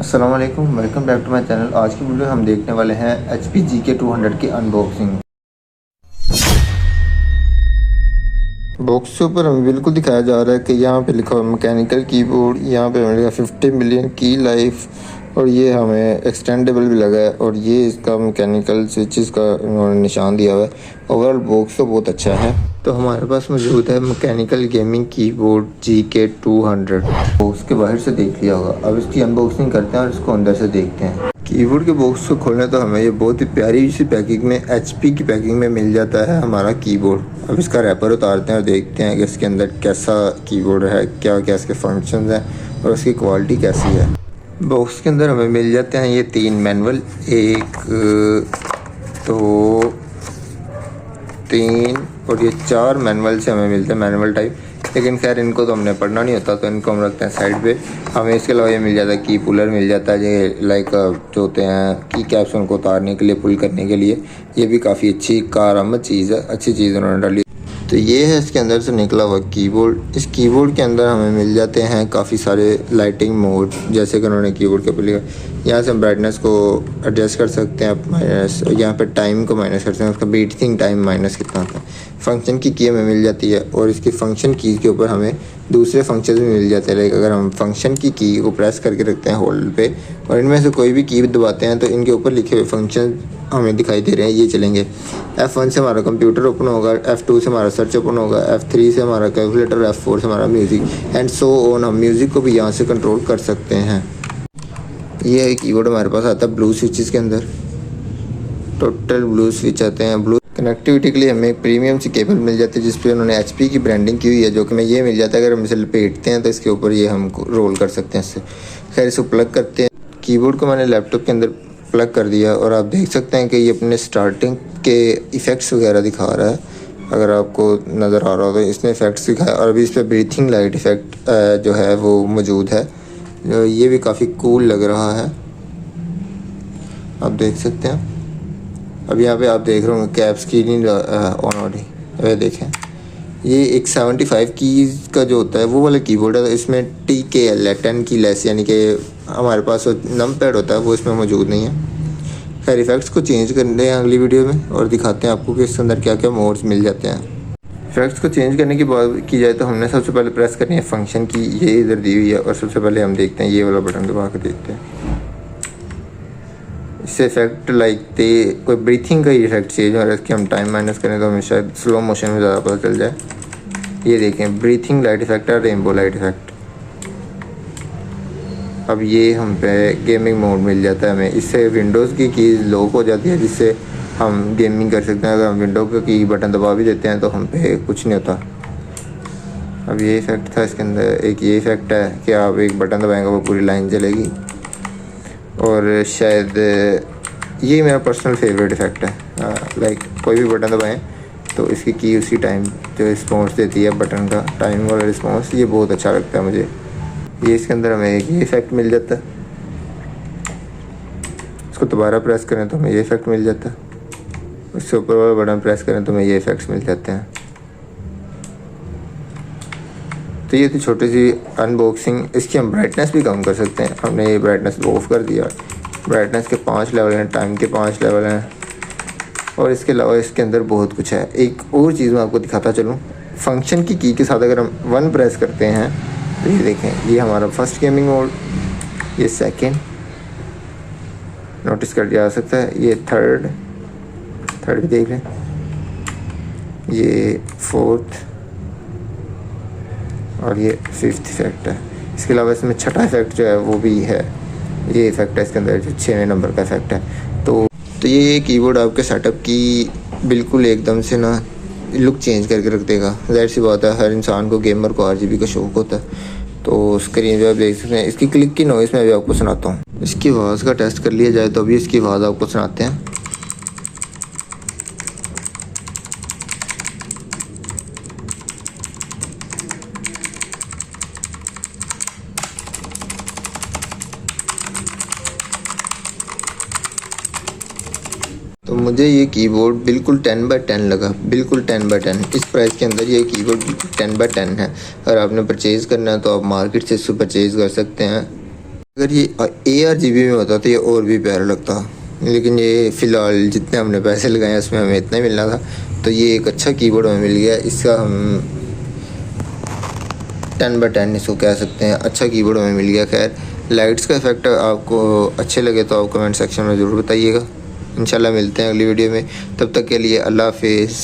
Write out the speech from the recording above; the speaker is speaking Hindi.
अस्सलाम वालेकुम, welcome back to my channel. आज की वीडियो हम देखने वाले हैं HP GK200 की अनबॉक्सिंग। बॉक्स के ऊपर हमें बिल्कुल दिखाया जा रहा है कि यहाँ पे लिखा हुआ मैकेनिकल कीबोर्ड, यहाँ पे हमें लिखा 50 मिलियन की लाइफ और ये हमें एक्सटेंडेबल भी लगा है और ये इसका मैकेनिकल स्विचेस का इन्होंने निशान दिया हुआ है। ओवरऑल बॉक्स तो बहुत अच्छा है। तो हमारे पास मौजूद है mechanical gaming keyboard GK200। Box के बाहर से देख लिया होगा, अब इसकी अनबॉक्सिंग करते हैं और इसको अंदर से देखते हैं। कीबोर्ड के बॉक्स को खोलने तो हमें ये बहुत ही प्यारी सी पैकिंग में HP की पैकिंग में मिल जाता है हमारा कीबोर्ड। अब इसका रैपर उतारते हैं और देखते हैं कि इसके अंदर कैसा कीबोर्ड है, क्या क्या इसके फंक्शंस हैं और उसकी क्वालिटी कैसी है। बॉक्स के अंदर हमें मिल जाते हैं ये 3 मैनुअल, एक दो 3 और ये 4 मैनुअल से हमें मिलते हैं, मैनुअल टाइप। लेकिन खैर इनको तो हमने पढ़ना नहीं होता तो इनको हम रखते हैं साइड पे। हमें इसके अलावा ये मिल जाता है की पुलर मिल जाता है, ये लाइक जो होते हैं की कैप्स उनको उतारने के लिए, पुल करने के लिए। ये भी काफ़ी अच्छी कारआमद चीज़ है, अच्छी चीज़ उन्होंने डाली। तो ये है इसके अंदर से निकला हुआ कीबोर्ड। इस कीबोर्ड के अंदर हमें मिल जाते हैं काफ़ी सारे लाइटिंग मोड, जैसे कि उन्होंने कीबोर्ड के ऊपर लिखा। यहाँ से हम ब्राइटनेस को एडजस्ट कर सकते हैं माइनस, और यहाँ पे टाइम को माइनस कर सकते हैं, उसका बीटिंग टाइम माइनस कितना होता है। फंक्शन की हमें मिल जाती है और इसकी फंक्शन की के ऊपर हमें दूसरे फंक्शन भी मिल जाते हैं। लाइक अगर हम फंक्शन की को प्रेस करके रखते हैं होल्ड पे और इनमें से कोई भी की दबाते हैं तो इनके ऊपर लिखे हुए फंक्शन हमें दिखाई दे रहे हैं, ये चलेंगे। F1 से हमारा कंप्यूटर ओपन होगा, F2 से हमारा सर्च ओपन होगा, F3 से हमारा कैलकुलेटर, F4 से हमारा म्यूज़िक एंड सो ऑन। हम म्यूज़िक को भी यहाँ से कंट्रोल कर सकते हैं। ये है कीबोर्ड हमारे पास आता है ब्लू स्विचेस के अंदर, टोटल ब्लू स्विच आते हैं। ब्लू कनेक्टिविटी के लिए हमें एक प्रीमियम सी केबल मिल जाती है जिस पे उन्होंने HP की ब्रांडिंग की हुई है, जो कि हमें ये मिल जाता है। अगर हम इसे लपेटते हैं तो इसके ऊपर ये हम रोल कर सकते हैं इससे। खैर इसको प्लग करते हैं। कीबोर्ड को मैंने लैपटॉप के अंदर प्लग कर दिया और आप देख सकते हैं कि ये अपने स्टार्टिंग के इफ़ेक्ट्स वगैरह दिखा रहा है। अगर आपको नज़र आ रहा हो तो इसने इफ़ेक्ट्स दिखाया और अभी इस पर ब्रीथिंग लाइट इफ़ेक्ट जो है वो मौजूद है। ये भी काफ़ी कूल लग रहा है, आप देख सकते हैं। अब यहाँ पे आप देख रहे होंगे कैप्स की नहीं ऑन हो रही। वह देखें, ये एक 75 कीज़ का जो होता है वो वाला कीबोर्ड है। तो इसमें TKL है, 10 की लेस, यानी कि हमारे पास जो नम पैड होता है वो इसमें मौजूद नहीं है। खैर इफ़ेक्ट्स को चेंज करते हैं अगली वीडियो में और दिखाते हैं आपको कि इसके अंदर क्या क्या मोड्स मिल जाते हैं। इफ़ेक्ट्स को चेंज करने की बात की जाए तो हमने सबसे पहले प्रेस करनी है फंक्शन की, ये इधर दी हुई है। और सबसे पहले हम देखते हैं ये वाला बटन दबा कर देखते हैं। इससे इफेक्ट लाइक कोई ब्रीथिंग का ही इफेक्ट चेंज हो रहा है। इसकी हम टाइम माइनस करें तो हमें शायद स्लो मोशन में ज़्यादा पता चल जाए। ये देखें, ब्रीथिंग लाइट इफेक्ट है, रेनबो लाइट इफेक्ट। अब ये हम पे गेमिंग मोड मिल जाता है हमें। इससे विंडोज़ की कीज़ लॉक हो जाती है जिससे हम गेमिंग कर सकते हैं। अगर हम विंडो की बटन दबा भी देते हैं तो हम पे कुछ नहीं होता। अब ये इफ़ेक्ट था इसके अंदर। एक ये इफ़ेक्ट है कि आप एक बटन दबाएंगे वो पूरी लाइन चलेगी। और शायद ये मेरा पर्सनल फेवरेट इफ़ेक्ट है। लाइक कोई भी बटन दबाएं तो इसकी की उसी टाइम जो रिस्पॉन्स देती है बटन का, टाइम वाला रिस्पॉन्स, ये बहुत अच्छा लगता है मुझे। ये इसके अंदर हमें एक ये इफ़ेक्ट मिल जाता है। इसको दोबारा प्रेस करें तो हमें ये इफ़ेक्ट मिल जाता है। उससे ऊपर वाला बटन प्रेस करें तो हमें ये इफ़ेक्ट्स मिल जाते हैं। तो ये थी छोटी सी अनबॉक्सिंग। इसकी हम ब्राइटनेस भी कम कर सकते हैं। हमने ये ब्राइटनेस ऑफ कर दिया। ब्राइटनेस के 5 लेवल हैं, टाइम के 5 लेवल हैं और इसके अलावा इसके अंदर बहुत कुछ है। एक और चीज़ मैं आपको दिखाता चलूँ, फंक्शन की के साथ अगर हम 1 प्रेस करते हैं तो ये देखें, ये हमारा फर्स्ट गेमिंग मोड, ये सेकेंड नोटिस कर जा सकता है, ये थर्ड भी देख लें, ये फोर्थ और ये 5th इफेक्ट है। इसके अलावा इसमें 6ठा इफेक्ट जो है वो भी है। ये इफेक्ट है इसके अंदर जो 6वें नंबर का इफेक्ट है। तो ये कीबोर्ड आपके सेटअप की बिल्कुल एकदम से ना लुक चेंज करके रख देगा। ज़ाहिर सी बात है, हर इंसान को, गेमर को RGB का शौक होता है। तो स्क्रीन पे आप देख सकते हैं। इसकी क्लिक की नॉइस मैं अभी आपको सुनाता हूँ। इसकी आवाज़ का टेस्ट कर लिया जाए तो अभी इसकी आवाज़ आपको सुनाते हैं। तो मुझे ये कीबोर्ड बिल्कुल 10/10 लगा, बिल्कुल 10/10। इस प्राइस के अंदर ये कीबोर्ड 10/10 है। अगर आपने परचेज़ करना है तो आप मार्केट से इसको परचेज़ कर सकते हैं। अगर ये ARGB में होता तो ये और भी प्यारा लगता, लेकिन ये फ़िलहाल जितने हमने पैसे लगाए उसमें हमें इतना ही मिलना था। तो ये एक अच्छा कीबोर्ड हमें मिल गया, इसका हम 10/10 इसको कह सकते हैं, अच्छा कीबोर्ड हमें मिल गया। खैर लाइट्स का इफेक्ट आपको अच्छे लगे तो आप कमेंट सेक्शन में ज़रूर बताइएगा। इंशाल्लाह मिलते हैं अगली वीडियो में, तब तक के लिए अल्लाह हाफिज़।